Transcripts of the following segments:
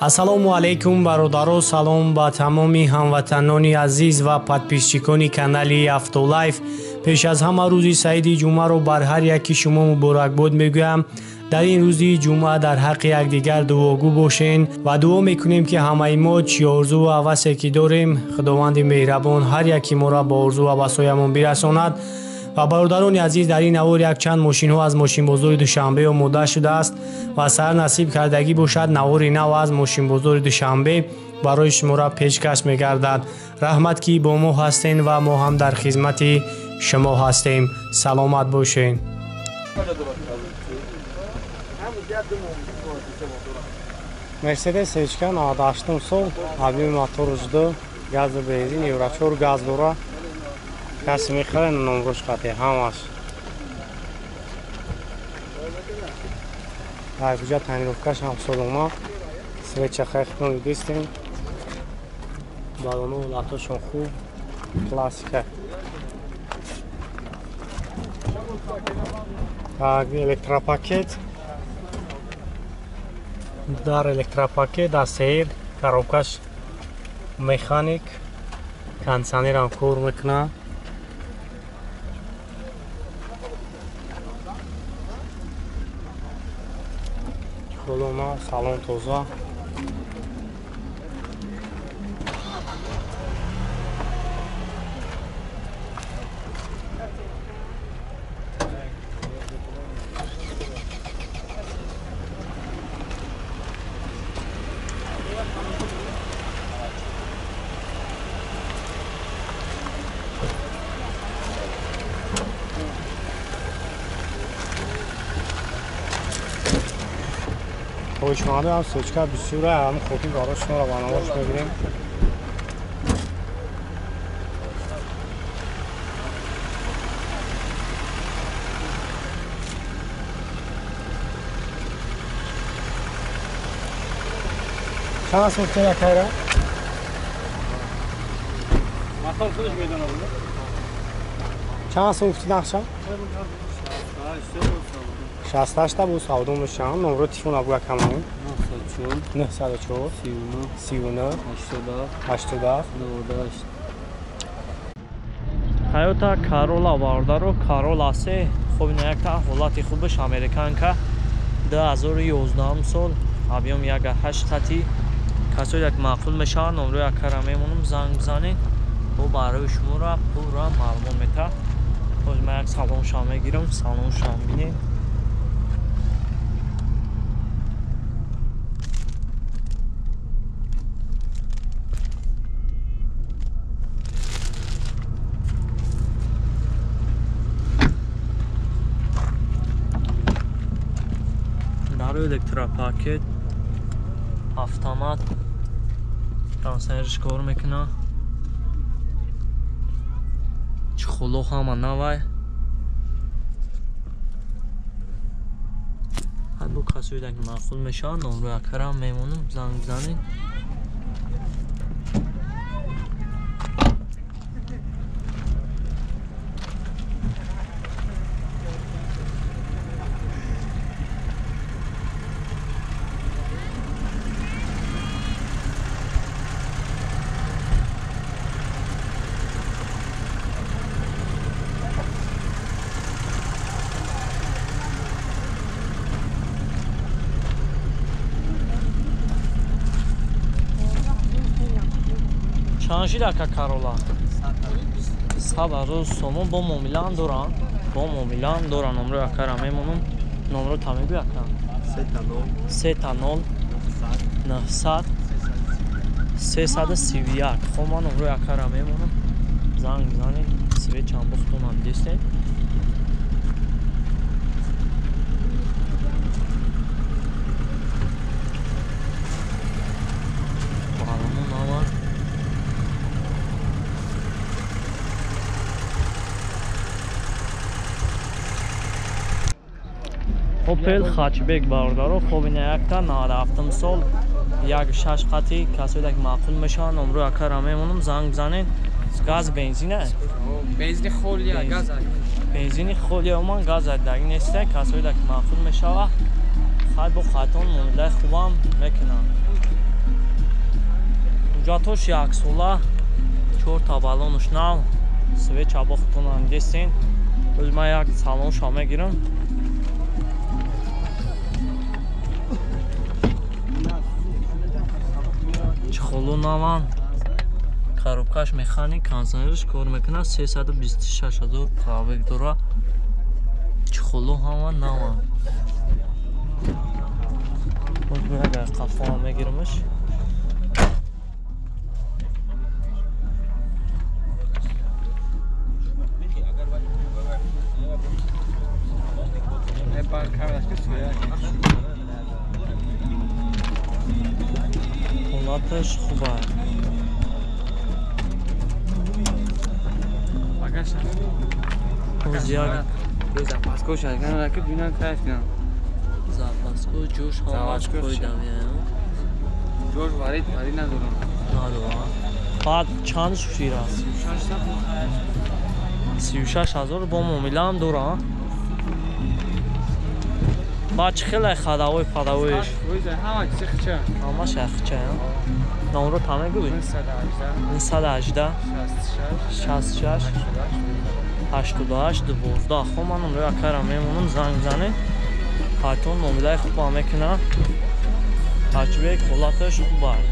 ассалому алайкум бародаро, салом ба тамоми ҳамватанони азиз ва подписчикони канали Автолайф. пеш аз ҳама рӯзи саиди ҷумъаро бар ҳар яки шумо муборакбод мегӯям. дар ин рӯзи ҷумъа дар ҳаққи якдигар дуогӯ бошен ва дуо мекунем ки ҳамаи мо чӣ орзу ва ҳавасе ки дорем худованди меҳрабон ҳар яки моро ба орзу ва ҳавасҳоямон бирасонад. ва бародарони азиз, дар ин аввор якчанд мошинҳо аз мошинбозори Душанбе омода шудааст ва сар насиб кардагӣ бошад навори нав аз мошинбозори Душанбе барои шуморо пешкаш мегардад. раҳмат ки бо мо ҳастен ва мо ҳам дар хизмати шумо ҳастем. саломат бошен. Mercedes H-ка 98 сол, объем мотор жудо, газ бензин, евро 4 газ дора. Каси мехаре на номрош хате ҳамаш. Ай куҷа тонировкаш ҳам солома. Свеча хайхтон дистем. Балону латошон хуб. Классика. Так, электропакет. Дар электропакет дар сеир коробкаш механик. Кондиционерам кор мекунад. Колона, салон тоза. Hoşmadı am sochka bisura am khotin garosh shoma ro banamosh megirim. Chand so'fta yakara? Motor xudish meydona bo'ldi. Chand so'fta naqsha? 68 bu savdo misham, nomro telefon abu akamon 904 39 87 Toyota Corolla Vardaro Corolla se خوب نیکتا حالتی خوبش امریکانکا 2011 سال объем 1.8 خطی کسایی یک معقول میشه نمره یک کرممونم زنگ بزنین و برای شما را پورا معلوم میده. خود من یک سالن شام میگیرم، سالن شام بینیم. Elektropaket avtomat transferش کار میکنه چخلو هم نوای هر دو کسایی که معقول میشن نمره اکرم میمونم زنگ بزنین. چانشی دکا کارولا 100 سومون با مومیلان دوران نمره اکرم میمونم نمره تامی بی اکرم 3 900 331 خب من نمره اکرم میمونم زنگ بزنیم سوی چند بختونم دیستیم Opel Hatchback бародаро خوبی نیکتا 97 سال 1.6 خطی کسایی که معقول میشن نمره اکرم میمونم زنگ بزنین. گاز بنزینه؟ بنزین خولیا گاز بنزین خولیا من گاز داگی نیسته کسایی که معقول میشه خیلی با خاطر معامله خوبم میکنن. Ҷатош яксола 4 та балонуш нав свеча бо хутунам дестин. Оз ман як салоншо мегирам. Чихолу наван. Коробкаш механик, кондиционериш кор мекунад. 326,000 пробег дора. Чихолу ҳама наван. Оз ман як қафоа мегирамш. Холаташ хуба. Багаша. Озяг Запаску шайган ракет бинан кайфнам. запаску ҷӯш ҳамаш қойдам я. Ҷош варид надорам. Надора. Баъд чанд шир аст? 36,000 бо муомилаам дора. Баъд чӣ хеле хадавои падавоиш? Ҳама чиқча. Ҳамаш яхча. Номро та мегӯи? 918 66 88 12. Хуб ман номро якара мемонам, занг бизанед. Ҳартон муомилаи хубам мекунад. ҳарчибек ҳолаташ хуб аст.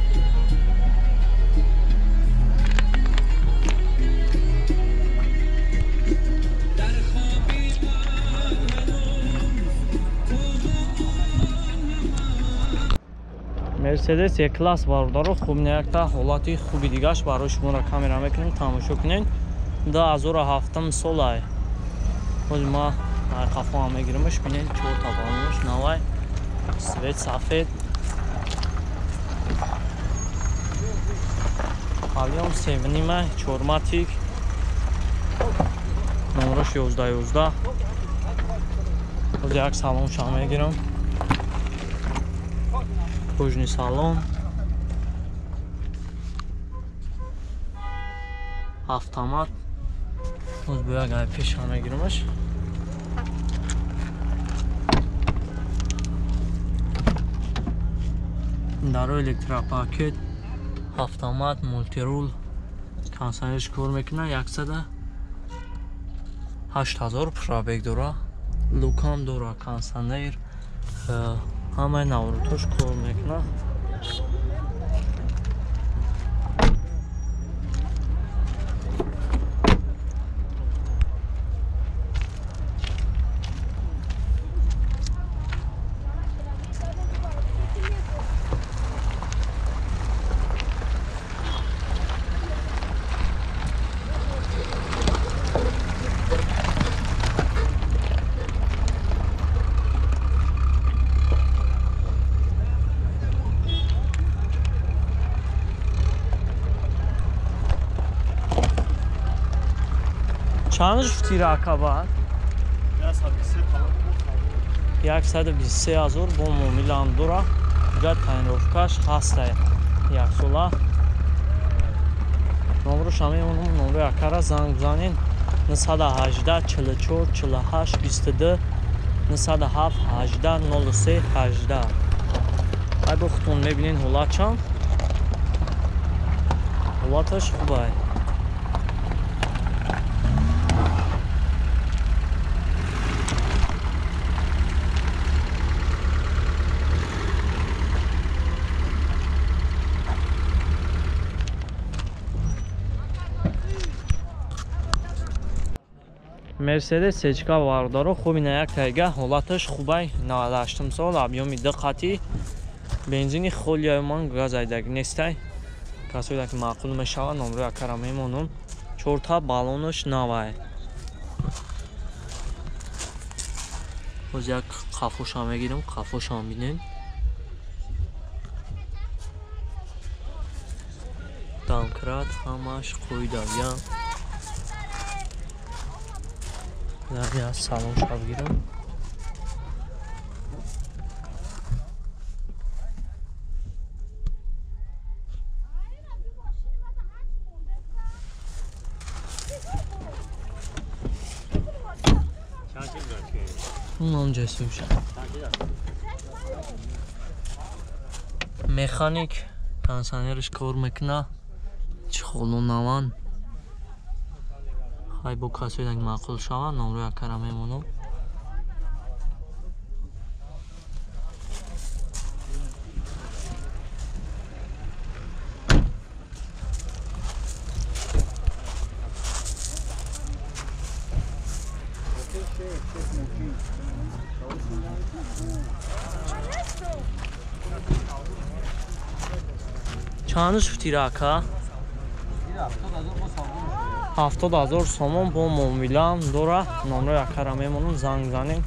Мерседес Е-класс бародаро хуб некта ҳолати хуби дигаш барои шуморо камера мекунем тамошо кунед. 2007 солай. Оз ма қафоам мегирамш бинед 4 та балонуш навай. Свет сафед. Авиам 7 4матик. Номрош 1111. Оз як салоншо мегирам. Пружний салон. Автомат. Оз бо як ай пеша мегирамш. Даро электропакет. Автомат, мультирул. Кондиционериш кор мекунад. 108,000 пробег дора. Лукам дора кондиционер. ҳамаи наврутош кор мекунад. چند جفتی رکابت؟ 123,000 با مومیلان دورا. جد تاینروفکاش هسته یک سوله. نمرو شمی اونم نمرو یکره زنگ بزنین. 918 44 48 22 907 18 03 18. ای با خودتون میبینین حالت چند؟ حالتش خوبه. Мерседес сечка бародаро хуби наяк тайга ҳолаташ хубай 98 сол абъёми диққати бензини холияи ман газайдаги нестай касоида ки маъқул мешавад номро якара мемонам 4 та балонаш навай. боз як қафоша мегирам қафоша бинед дамкрат ҳамаш қоидавия я салон шав гирам. اونجا سوشن مکانیک кондиционерш кор мекуна чӣ холунаван хай бо касои маъқул шавад номро якара мемонам чанд шуфти рака 70,000 сомон бо муомилаам дора номро якара мемонам занг занем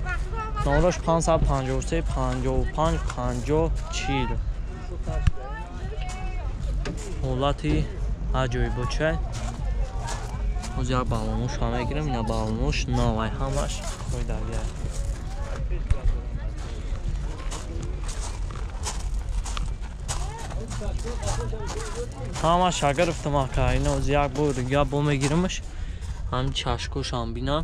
номрош 553 55 50 40 ҳолати аҷоибочай ҳоз як балонуш ҳам мегирем ина балонуш новай ҳамаш фоидаия ҳамаш шагар уфтамака ина ҳоз як бор дига бо мегиремаш ҳам чашкошам бина